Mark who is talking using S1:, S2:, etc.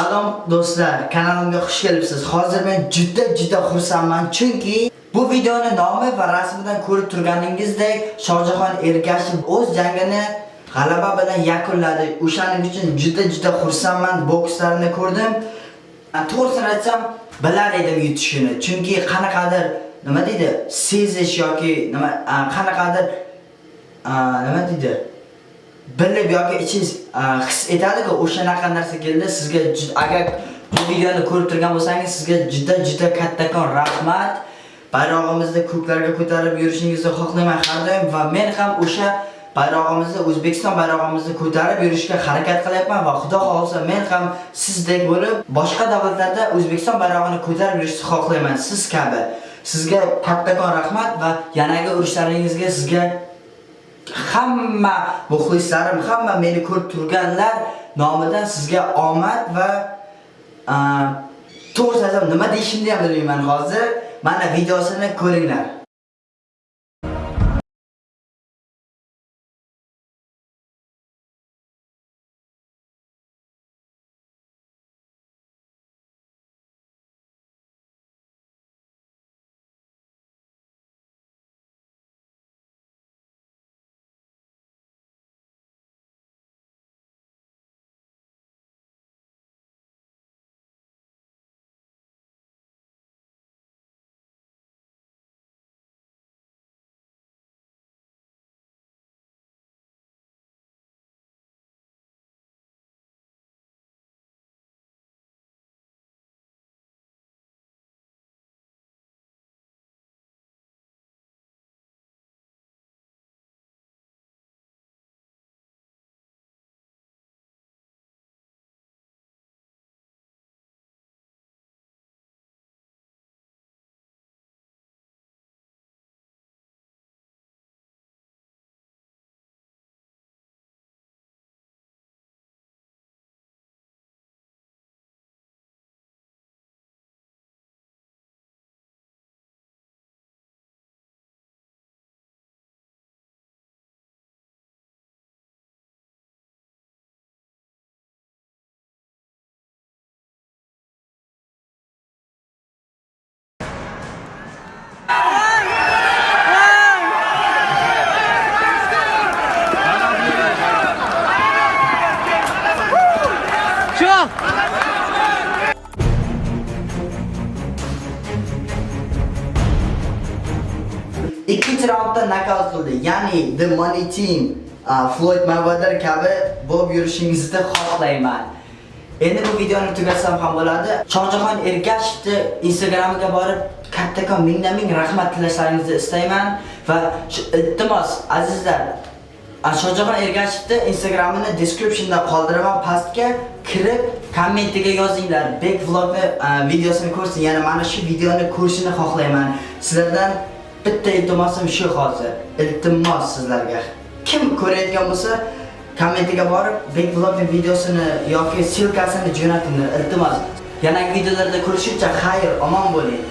S1: Salom do'stlar, kanalimga xush kelibsiz. Hozir men juda xursandman, chunki bu videoni nomi va rasmidan ko'rib turganingizdek, Shohjahon Ergashev o'z jangini g'alaba bilan yakunladi. O'shaning uchun juda xursandman. Bokslarni ko'rdim. To'g'risini aytsam, bilar edim yutishini. Chunki qanaqadir nima deydi, sezish yoki qanaqadir nima deydi, bilib yoki ichingiz his etadi-ku, o'shanaqa narsa keldi. Sizga agar bu videoni ko'rib turgan bo'lsangiz, sizga juda kattakon rahmat. Bayrog'imizni ko'klarga ko'tarib yurishingizni xohlayman har doim va men ham o'sha bayrog'imizni, O'zbekiston bayrog'imizni ko'tarib yurishga harakat qilyapman va Xudo xolsa men ham sizdek bo'lib boshqa davlatlarda O'zbekiston bayrog'ini ko'tarib yurishni xohlayman, siz kabi. Sizga kattakon rahmat va yanagi urushlaringizga sizga hamma muxlislarim, hamma meni ko'rib turganlar nomidan sizga omad va to'g'ri aytsam nima deyishimni ham bilmayman hozir. Mana videosini ko'ringlar. İkinci raundda knockout qildi. Ya'ni The Money Team, Floyd Mayweather kabi bo'lib yurishingizni xohlayman. Endi bu videoni tugatsam ham bo'ladi. Shohjahon Ergashevni Instagramiga borib kattakon ming rahmat tilashlaringizni istayman va iltimos azizlar, Shohjahon Ergashevni Instagramini descriptionda qoldiraman, pastga kirib kommentiga yozinglar. Big Vlogni videosini ko'rsin, ya'ni mana shu videoni ko'rishni xohlayman. Sizlardan bitta iltimosim shu hozir. Iltimos sizlarga. Kim ko'rayotgan bo'lsa, kommentiga borib Big Vlogning videosini yoki silkasini jo'natinglar. Iltimos. Yangi videolarda ko'rishguncha xayr, omon bo'ling.